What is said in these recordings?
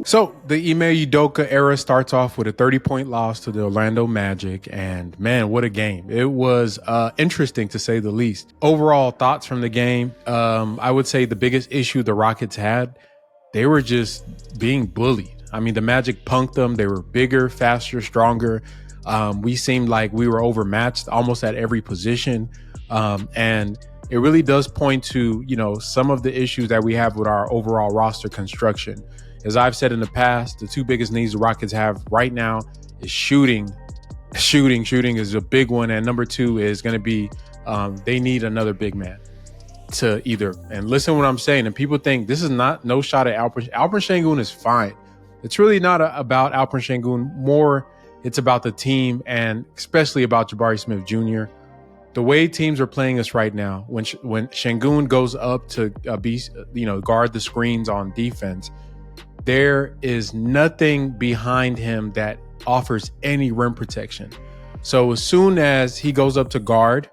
So the Ime Udoka era starts off with a 30-point loss to the Orlando Magic, and man, what a game. It was interesting to say the least. Overall thoughts from the game, I would say the biggest issue the Rockets had, they were just being bullied. I mean, the Magic punked them. They were bigger, faster, stronger. We seemed like we were overmatched almost at every position. And it really does point to, some of the issues that we have with our overall roster construction. As I've said in the past, the two biggest needs the Rockets have right now is shooting. Shooting is a big one. And number two is going to be they need another big man to either. And listen to what I'm saying. And people think this is no shot at Alperen. Alperen Sengun is fine. It's really not about Alperen Sengun. More, it's about the team and especially about Jabari Smith Jr. The way teams are playing us right now, when Sengun goes up to guard the screens on defense, there is nothing behind him that offers any rim protection. So as soon as he goes up to guard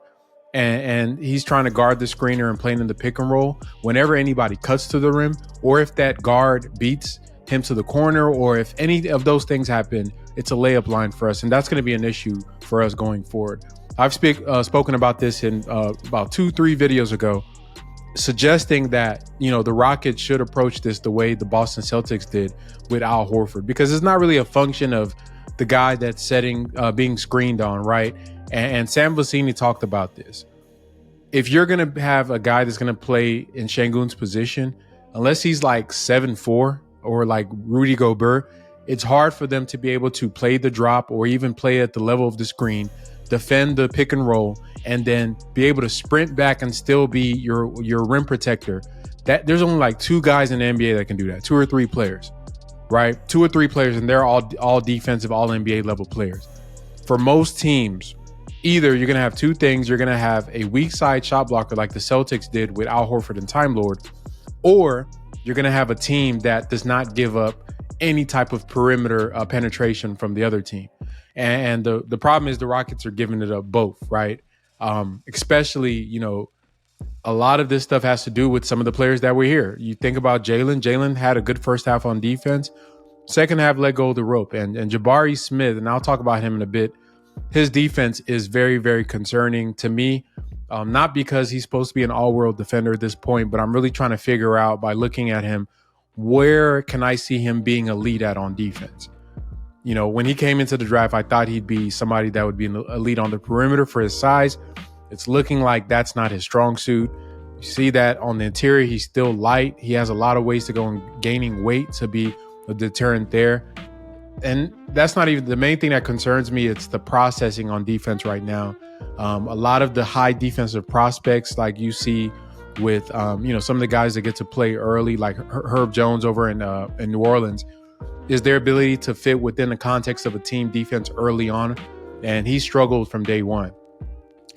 and he's trying to guard the screener and playing in the pick and roll, whenever anybody cuts to the rim, or if that guard beats him to the corner, or if any of those things happen, it's a layup line for us. And that's going to be an issue for us going forward. I've spoken about this in about 2-3 videos ago, suggesting that, the Rockets should approach this the way the Boston Celtics did with Al Horford, because it's not really a function of the guy that's being screened on, right? And Sam Vecini talked about this. If you're going to have a guy that's going to play in Sengun's position, unless he's like 7'4" or like Rudy Gobert, it's hard for them to be able to play the drop or even play at the level of the screen, defend the pick and roll, and then be able to sprint back and still be your rim protector. That there's only like two guys in the NBA that can do that, 2 or 3 players, right? 2 or 3 players, and they're all defensive, all NBA level players. For most teams, either you're going to have two things. You're going to have a weak side shot blocker like the Celtics did with Al Horford and Time Lord, or you're going to have a team that does not give up any type of perimeter penetration from the other team. And the problem is the Rockets are giving it up both, right? Especially, a lot of this stuff has to do with some of the players that were here. You think about Jalen. Jalen had a good first half on defense. Second half, let go of the rope. And Jabari Smith, and I'll talk about him in a bit, his defense is very, very concerning to me. Not because he's supposed to be an all-world defender at this point, but I'm really trying to figure out by looking at him, where can I see him being elite at on defense? When he came into the draft, I thought he'd be somebody that would be an elite on the perimeter for his size. It's looking like that's not his strong suit. You see that on the interior, he's still light. He has a lot of ways to go in gaining weight to be a deterrent there. And that's not even the main thing that concerns me. It's the processing on defense right now. A lot of the high defensive prospects, like you see with, some of the guys that get to play early, like Herb Jones over in New Orleans, is their ability to fit within the context of a team defense early on. And he struggled from day one.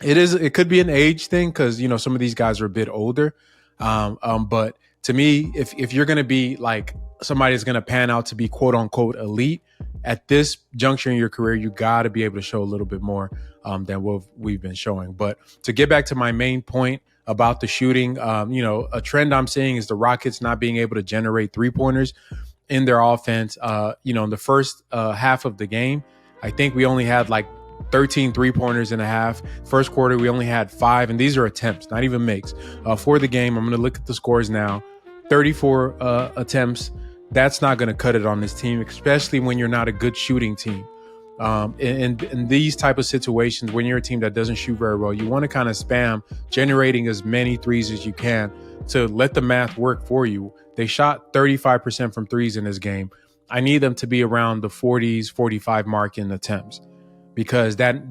It could be an age thing because, some of these guys are a bit older. But to me, if you're going to be like somebody that's going to pan out to be quote unquote elite at this juncture in your career, you got to be able to show a little bit more than what we've been showing. But to get back to my main point about the shooting, a trend I'm seeing is the Rockets not being able to generate 3-pointers in their offense. In the first half of the game, I think we only had like 13 3-pointers in a half. First quarter, we only had 5, and these are attempts, not even makes. For the game, I'm going to look at the scores now. 34 attempts. That's not going to cut it on this team, especially when you're not a good shooting team. In these type of situations, when you're a team that doesn't shoot very well, you want to kind of spam generating as many threes as you can to let the math work for you. They shot 35% from threes in this game. I need them to be around the 40s, 45 mark in attempts, because that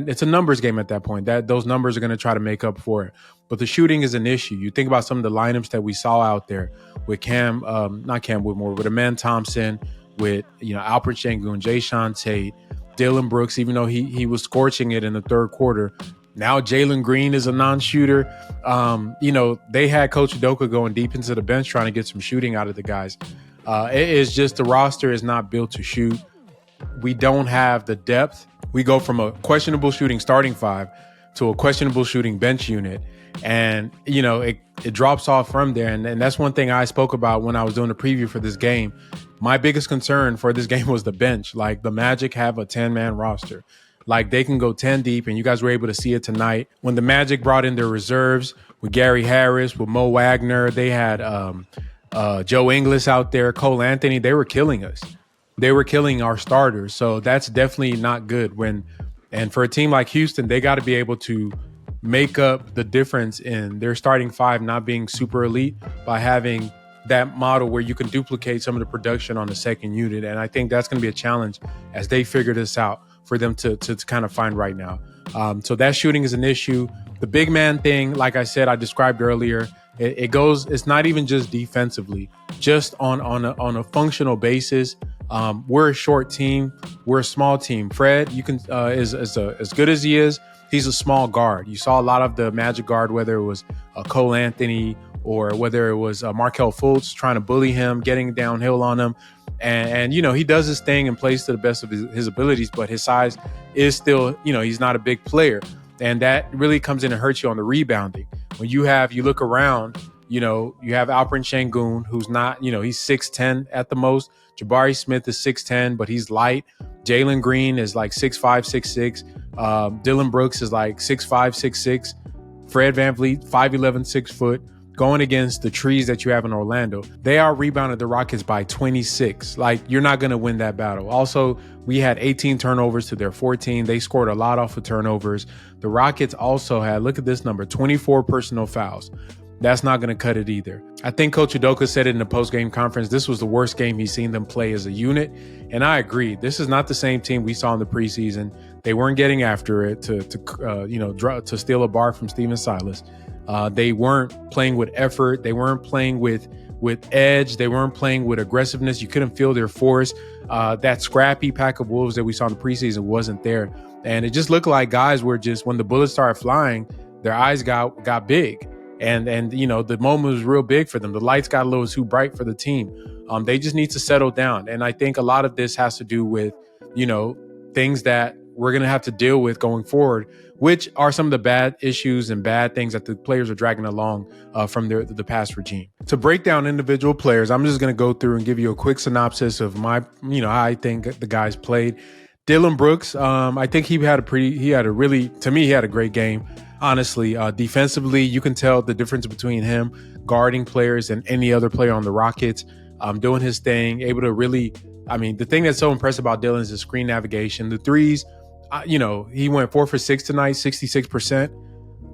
it's a numbers game at that point. That those numbers are going to try to make up for it. But the shooting is an issue. You think about some of the lineups that we saw out there with not Cam Whitmore, with Amen Thompson, with Alperen Sengun, Jayshawn Tate, Dylan Brooks, even though he was scorching it in the third quarter. Now Jalen Green is a non-shooter. They had Coach Udoka going deep into the bench trying to get some shooting out of the guys. It is just the roster is not built to shoot. We don't have the depth. We go from a questionable shooting starting 5 to a questionable shooting bench unit. And, it drops off from there. And that's one thing I spoke about when I was doing the preview for this game. My biggest concern for this game was the bench. Like, the Magic have a 10-man roster. Like, they can go 10 deep, and you guys were able to see it tonight. When the Magic brought in their reserves with Gary Harris, with Mo Wagner, they had Joe Ingles out there, Cole Anthony. They were killing us. They were killing our starters. So that's definitely not good. And for a team like Houston, they got to be able to make up the difference in their starting five not being super elite by having that model where you can duplicate some of the production on the second unit. And I think that's going to be a challenge as they figure this out for them to kind of find right now. So that shooting is an issue. The big man thing, like I said, I described earlier, it's not even just defensively, just on a functional basis. We're a short team. We're a small team. Fred, is as good as he is, he's a small guard. You saw a lot of the Magic guard, whether it was Cole Anthony or whether it was Markelle Fultz trying to bully him, getting downhill on him. And he does his thing and plays to the best of his abilities, but his size is still, he's not a big player. And that really comes in and hurts you on the rebounding. When you look around, you have Alperen Sengun, who's not, he's 6'10" at the most. Jabari Smith is 6'10", but he's light. Jalen Green is like 6'5", 6'6". Dylan Brooks is like 6'5", 6'6". Fred VanVleet, 5'11", 6 foot. Going against the trees that you have in Orlando, they are rebounded the Rockets by 26. Like, you're not going to win that battle. Also, we had 18 turnovers to their 14. They scored a lot off of turnovers. The Rockets also had, look at this number, 24 personal fouls. That's not going to cut it either. I think Coach Udoka said it in the post-game conference. This was the worst game he's seen them play as a unit. And I agree. This is not the same team we saw in the preseason. They weren't getting after it to steal a bar from Steven Silas. They weren't playing with effort. They weren't playing with edge. They weren't playing with aggressiveness. You couldn't feel their force. That scrappy pack of wolves that we saw in the preseason wasn't there. And it just looked like guys were just, when the bullets started flying, their eyes got big. And the moment was real big for them. The lights got a little too bright for the team. They just need to settle down. And I think a lot of this has to do with, things that we're going to have to deal with going forward, which are some of the bad issues and bad things that the players are dragging along from the past regime. To break down individual players, I'm just going to go through and give you a quick synopsis of how I think the guys played. Dylan Brooks, I think he had a great game. Honestly, defensively, you can tell the difference between him guarding players and any other player on the Rockets, doing his thing, able to really, the thing that's so impressive about Dylan is his screen navigation. The threes, he went 4 for 6 tonight, 66%.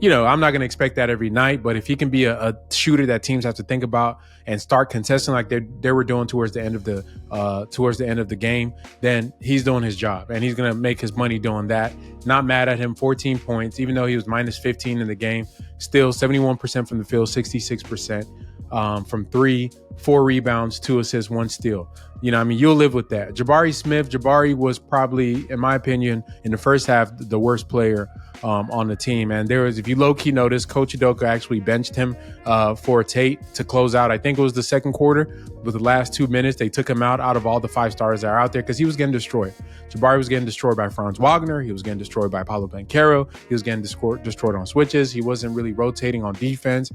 I'm not going to expect that every night, but if he can be a shooter that teams have to think about and start contesting like they were doing towards the end of the game, then he's doing his job and he's going to make his money doing that. Not mad at him. 14 points, even though he was minus 15 in the game, still 71% from the field, 66% from three, 4 rebounds, 2 assists, 1 steal. You'll live with that. Jabari was probably, in my opinion, in the first half, the worst player on the team. And if you low-key notice, Coach Udoka actually benched him for Tate to close out. I think it was the second quarter. With the last 2 minutes, they took him out of all the 5 stars that are out there because he was getting destroyed. Jabari was getting destroyed by Franz Wagner. He was getting destroyed by Paulo Banchero. He was getting destroyed on switches. He wasn't really rotating on defense.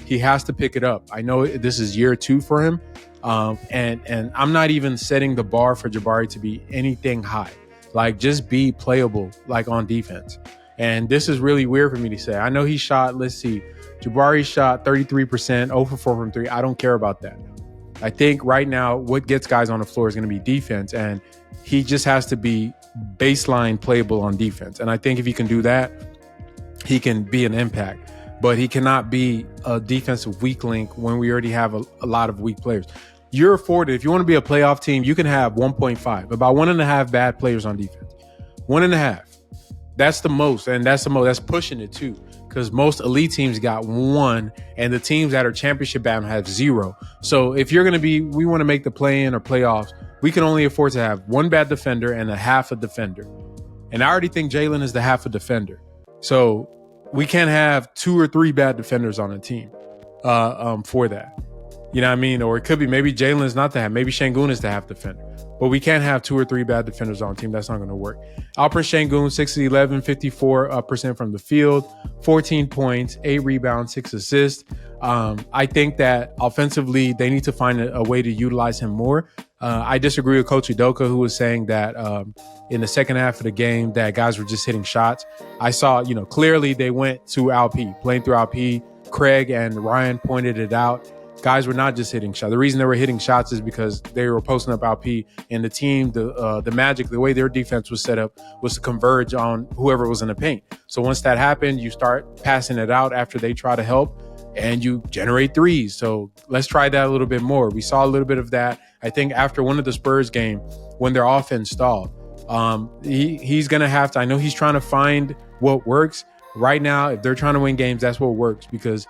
He has to pick it up. I know this is year 2 for him. And I'm not even setting the bar for Jabari to be anything high. Like, just be playable, like, on defense. And this is really weird for me to say. I know he shot, Jabari shot 33%, 0 for 4 from 3. I don't care about that. I think right now what gets guys on the floor is going to be defense, and he just has to be baseline playable on defense. And I think if he can do that, he can be an impact. But he cannot be a defensive weak link when we already have a lot of weak players. You're afforded, if you want to be a playoff team, you can have 1.5, about 1.5 bad players on defense. 1.5. That's the most, and that's pushing it too. Because most elite teams got 1, and the teams that are championship bound have 0. So if you're going to we want to make the play-in or playoffs, we can only afford to have 1 bad defender and a half a defender. And I already think Jalen is the half a defender. So we can't have 2 or 3 bad defenders on a team for that. You know what I mean? Or it could be maybe Jalen's not the half. Maybe Şengün is the half defender. But we can't have 2 or 3 bad defenders on the team. That's not going to work. Alperen Şengün, 6-11, 54% from the field, 14 points, 8 rebounds, 6 assists. I think that offensively, they need to find a way to utilize him more. I disagree with Coach Udoka, who was saying that in the second half of the game that guys were just hitting shots. I saw, clearly they went to Alp, playing through Alp. Craig and Ryan pointed it out. Guys were not just hitting shots. The reason they were hitting shots is because they were posting up Alp, and the team, the Magic, the way their defense was set up was to converge on whoever was in the paint. So once that happened, you start passing it out after they try to help, and you generate threes. So let's try that a little bit more. We saw a little bit of that, I think, after one of the Spurs game when their offense stalled. He's going to have to, I know he's trying to find what works. Right now, if they're trying to win games, that's what works, because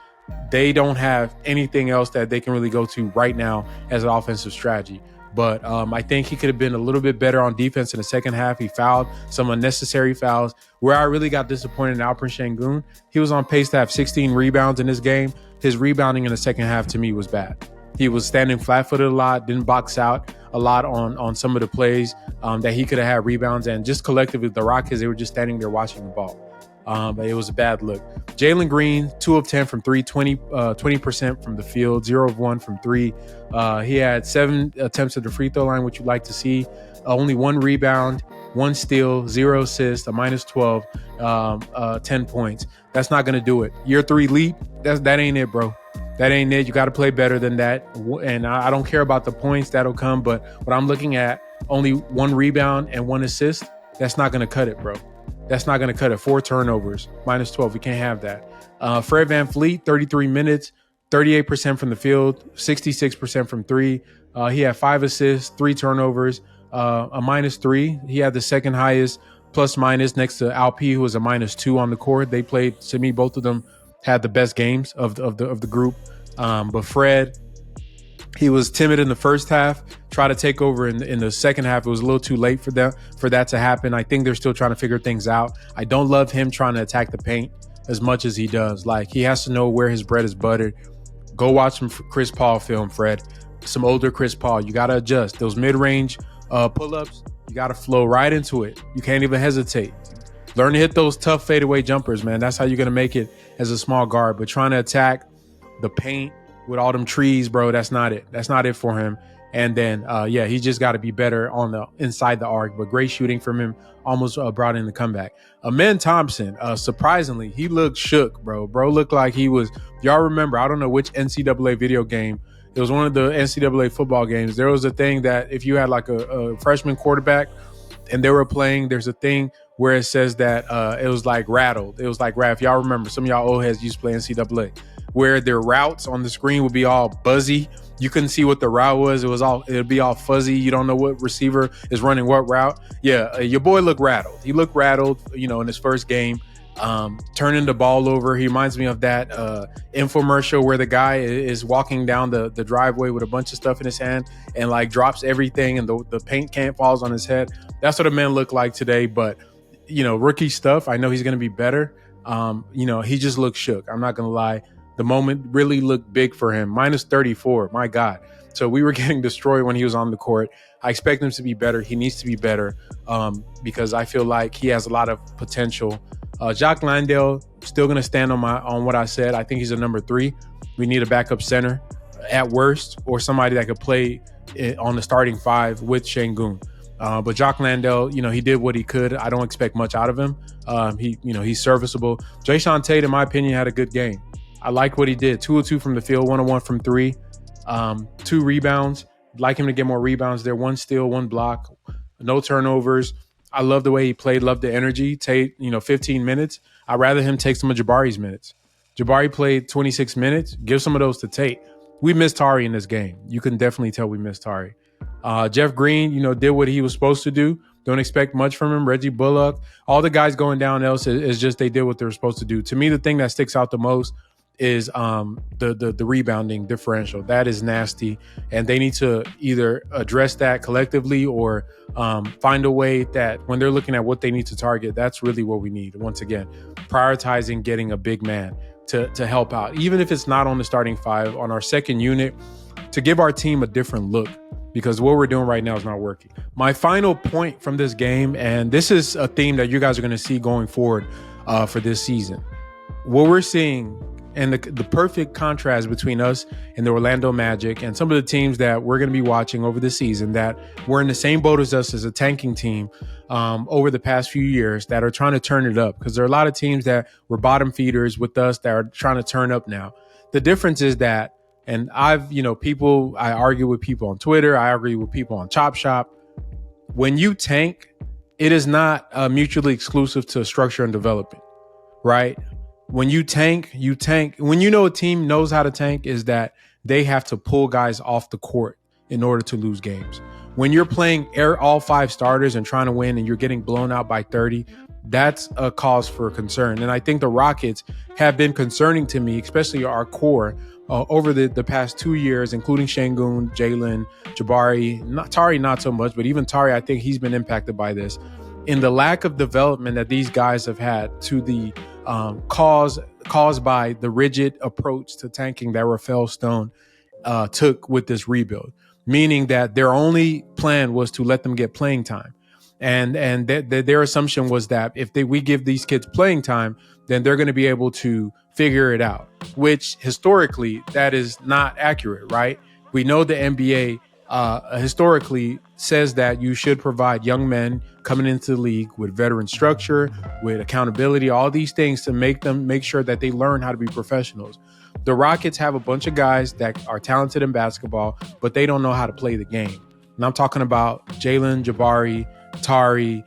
they don't have anything else that they can really go to right now as an offensive strategy. But I think he could have been a little bit better on defense in the second half. He fouled some unnecessary fouls. Where I really got disappointed in Alperen Şengün, he was on pace to have 16 rebounds in this game. His rebounding in the second half to me was bad. He was standing flat-footed a lot, didn't box out a lot on some of the plays that he could have had rebounds. And just collectively, the Rockets, they were just standing there watching the ball. But it was a bad look. Jalen Green, 2 of 10 from 3, 20% from the field, 0 of 1 from 3. He had 7 attempts at the free throw line, which you'd like to see. Only 1 rebound, 1 steal, 0 assists, a -12, 10 points. That's not going to do it. Year 3 leap, that ain't it, bro. That ain't it. You got to play better than that. And I don't care about the points that'll come, but what I'm looking at, only 1 rebound and 1 assist, that's not going to cut it, bro. That's not going to cut it. 4 turnovers, -12. We can't have that. Fred VanVleet, 33 minutes, 38% from the field, 66% from 3. He had 5 assists, 3 turnovers, a -3. He had the second highest plus-minus next to Alp, who was a -2 on the court. They played, to me, both of them had the best games of the group. But Fred, he was timid in the first half, tried to take over in the second half. It was a little too late for that to happen. I think they're still trying to figure things out. I don't love him trying to attack the paint as much as he does. Like, he has to know where his bread is buttered. Go watch some Chris Paul film, Fred. Some older Chris Paul. You got to adjust. Those mid-range pull-ups, you got to flow right into it. You can't even hesitate. Learn to hit those tough fadeaway jumpers, man. That's how you're going to make it as a small guard. But trying to attack the paint with all them trees, bro, that's not it. That's not it for him. And then, he just got to be better on the inside the arc. But great shooting from him, almost brought in the comeback. Amen Thompson, surprisingly, he looked shook, bro. Bro looked like he was, y'all remember, I don't know which NCAA video game. It was one of the NCAA football games. There was a thing that if you had like a freshman quarterback and they were playing, there's a thing where it says that it was like rattled. It was like, if y'all remember, some of y'all old heads used to play NCAA, where their routes on the screen would be all buzzy. You couldn't see what the route was. It'd be all fuzzy. You don't know what receiver is running what route. Yeah, your boy looked rattled. He looked rattled, in his first game, turning the ball over. He reminds me of that infomercial where the guy is walking down the driveway with a bunch of stuff in his hand and like drops everything and the paint can falls on his head. That's what a man looked like today. But, rookie stuff, I know he's going to be better. He just looked shook. I'm not going to lie. The moment really looked big for him. -34, my God. So we were getting destroyed when he was on the court. I expect him to be better. He needs to be better because I feel like he has a lot of potential. Jacques Landale, still going to stand on what I said. I think he's a number 3. We need a backup center at worst, or somebody that could play on the starting 5 with Şengün. But Jacques Landale, he did what he could. I don't expect much out of him. He's serviceable. Jae'Sean Tate, in my opinion, had a good game. I like what he did. 2 of 2 from the field, 1 of 1 from 3, 2 rebounds. I'd like him to get more rebounds there. 1 steal, 1 block, no turnovers. I love the way he played, love the energy. Tate, 15 minutes. I'd rather him take some of Jabari's minutes. Jabari played 26 minutes. Give some of those to Tate. We missed Tari in this game. You can definitely tell we missed Tari. Jeff Green, did what he was supposed to do. Don't expect much from him. Reggie Bullock, all the guys going down else is just they did what they were supposed to do. To me, the thing that sticks out the most is the rebounding differential. That is nasty, and they need to either address that collectively or find a way that when they're looking at what they need to target, that's really what we need. Once again, prioritizing getting a big man to help out, even if it's not on the starting 5. On our second unit, to give our team a different look, because what we're doing right now is not working. My final point from this game, and this is a theme that you guys are going to see going forward for this season. What we're seeing, and the perfect contrast between us and the Orlando Magic and some of the teams that we're going to be watching over the season that were in the same boat as us as a tanking team over the past few years that are trying to turn it up, because there are a lot of teams that were bottom feeders with us that are trying to turn up now. The difference is that, and I argue with people on Twitter, I argue with people on Chop Shop. When you tank, it is not mutually exclusive to structure and development, right? When you tank, you tank. When you know a team knows how to tank, is that they have to pull guys off the court in order to lose games. When you're playing all 5 starters and trying to win and you're getting blown out by 30, that's a cause for concern. And I think the Rockets have been concerning to me, especially our core, over the past 2 years, including Şengün, Jalen, Jabari, Tari not so much, but even Tari, I think he's been impacted by this. In the lack of development that these guys have had to the caused by the rigid approach to tanking that Rafael Stone took with this rebuild, meaning that their only plan was to let them get playing time. And their assumption was that if we give these kids playing time, then they're going to be able to figure it out, which historically that is not accurate, right? We know the NBA historically says that you should provide young men coming into the league with veteran structure, with accountability, all these things to make sure that they learn how to be professionals. The Rockets have a bunch of guys that are talented in basketball, but they don't know how to play the game. And I'm talking about Jalen, Jabari, Tari,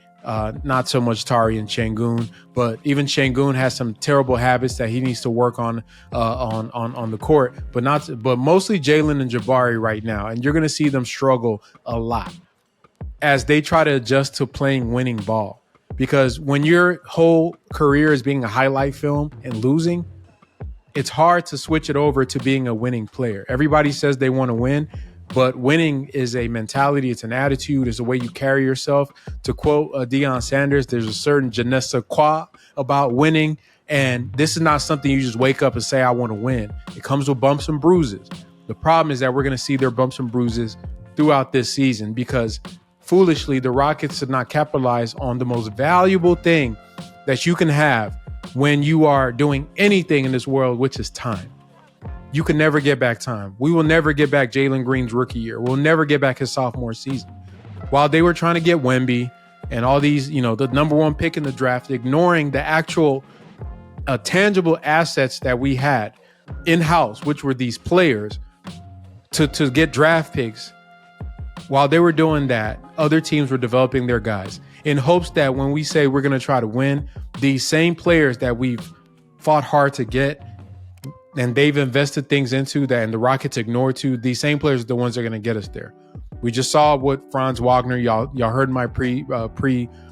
not so much Tari and Şengün, but even Şengün has some terrible habits that he needs to work on the court, but mostly Jalen and Jabari right now. And you're going to see them struggle a lot as they try to adjust to playing winning ball. Because when your whole career is being a highlight film and losing, it's hard to switch it over to being a winning player. Everybody says they want to win, but winning is a mentality. It's an attitude. It's a way you carry yourself. To quote Deion Sanders, there's a certain je ne sais quoi about winning. And this is not something you just wake up and say, I want to win. It comes with bumps and bruises. The problem is that we're going to see their bumps and bruises throughout this season because foolishly, the Rockets did not capitalize on the most valuable thing that you can have when you are doing anything in this world, which is time. You can never get back time. We will never get back Jalen Green's rookie year. We'll never get back his sophomore season. While they were trying to get Wemby and all these, the number 1 pick in the draft, ignoring the actual tangible assets that we had in-house, which were these players, to get draft picks. While they were doing that, other teams were developing their guys in hopes that when we say we're going to try to win, these same players that we've fought hard to get and they've invested things into that and the Rockets ignored to, these same players are the ones that are going to get us there. We just saw what Franz Wagner, y'all heard my pre-workup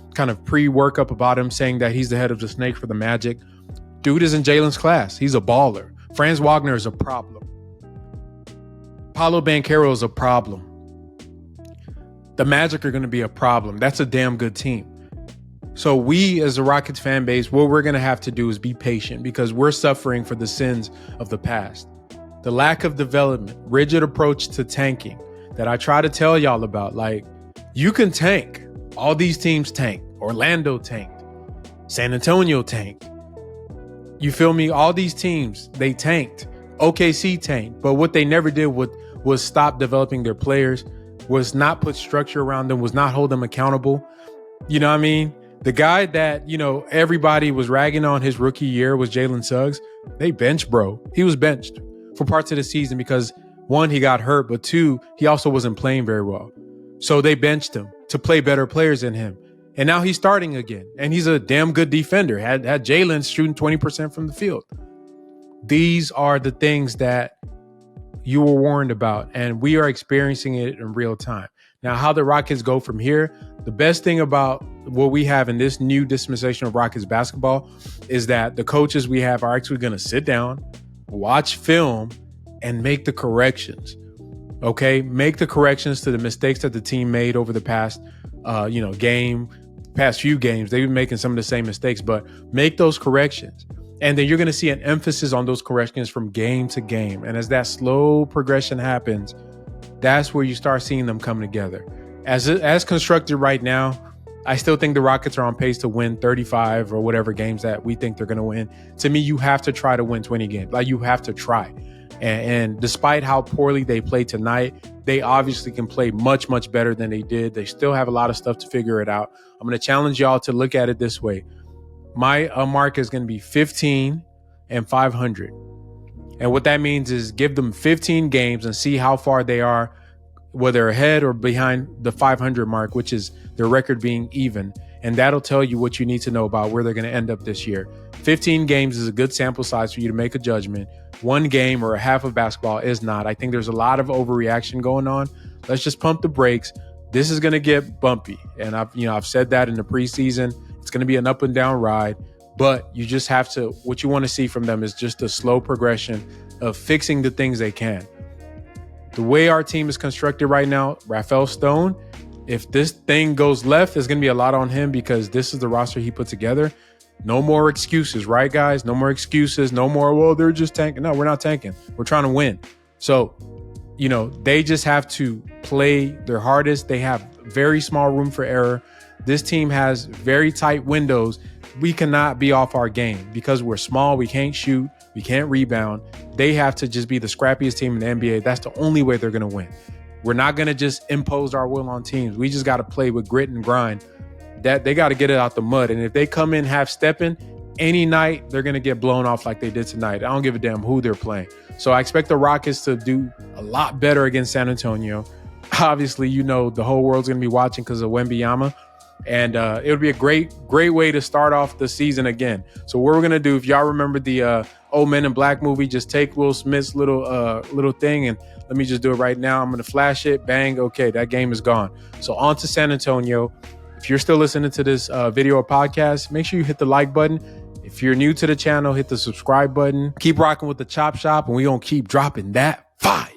about him saying that he's the head of the snake for the Magic. Dude is in Jalen's class. He's a baller. Franz Wagner is a problem. Paolo Banchero is a problem. The Magic are going to be a problem. That's a damn good team. So we, as a Rockets fan base, what we're going to have to do is be patient because we're suffering for the sins of the past. The lack of development, rigid approach to tanking that I try to tell y'all about. Like, you can tank. All these teams tank. Orlando tanked. San Antonio tanked. You feel me? All these teams, they tanked. OKC tanked. But what they never did was stop developing their players, was not put structure around them, was not hold them accountable. You know what I mean? The guy that, everybody was ragging on his rookie year was Jalen Suggs. They benched, bro. He was benched for parts of the season because, 1, he got hurt, but 2, he also wasn't playing very well. So they benched him to play better players than him. And now he's starting again. And he's a damn good defender. Had Jalen shooting 20% from the field. These are the things that you were warned about, and we are experiencing it in real time. Now, how the Rockets go from here, the best thing about what we have in this new dispensation of Rockets basketball is that the coaches we have are actually going to sit down, watch film, and make the corrections. Okay? Make the corrections to the mistakes that the team made over the past, past few games. They've been making some of the same mistakes, but make those corrections. And then you're going to see an emphasis on those corrections from game to game. And as that slow progression happens, that's where you start seeing them come together. As constructed right now, I still think the Rockets are on pace to win 35 or whatever games that we think they're going to win. To me, you have to try to win 20 games. Like, you have to try. And despite how poorly they played tonight, they obviously can play much, much better than they did. They still have a lot of stuff to figure it out. I'm going to challenge y'all to look at it this way. My mark is going to be 15 and 500. And what that means is give them 15 games and see how far they are, whether ahead or behind the 500 mark, which is their record being even. And that'll tell you what you need to know about where they're going to end up this year. 15 games is a good sample size for you to make a judgment. One game or a half of basketball is not. I think there's a lot of overreaction going on. Let's just pump the brakes. This is going to get bumpy. And I've said that in the preseason. It's going to be an up and down ride, but you just have to, what you want to see from them is just a slow progression of fixing the things they can. The way our team is constructed right now, Rafael Stone, if this thing goes left, there's going to be a lot on him because this is the roster he put together. No more excuses, right, guys? No more excuses. No more, well, they're just tanking. No, we're not tanking. We're trying to win. So, they just have to play their hardest. They have very small room for error. This team has very tight windows. We cannot be off our game because we're small. We can't shoot. We can't rebound. They have to just be the scrappiest team in the NBA. That's the only way they're going to win. We're not going to just impose our will on teams. We just got to play with grit and grind. That they got to get it out the mud. And if they come in half stepping, any night they're going to get blown off like they did tonight. I don't give a damn who they're playing. So I expect the Rockets to do a lot better against San Antonio. Obviously, the whole world's going to be watching because of Wembanyama. And it would be a great way to start off the season again. So what we're going to do, if y'all remember the Old Men in Black movie, just take Will Smith's little thing and let me just do it right now. I'm going to flash it. Bang. Okay, that game is gone. So on to San Antonio. If you're still listening to this video or podcast, make sure you hit the like button. If you're new to the channel, hit the subscribe button. Keep rocking with the Chop Shop, and we're going to keep dropping that fire.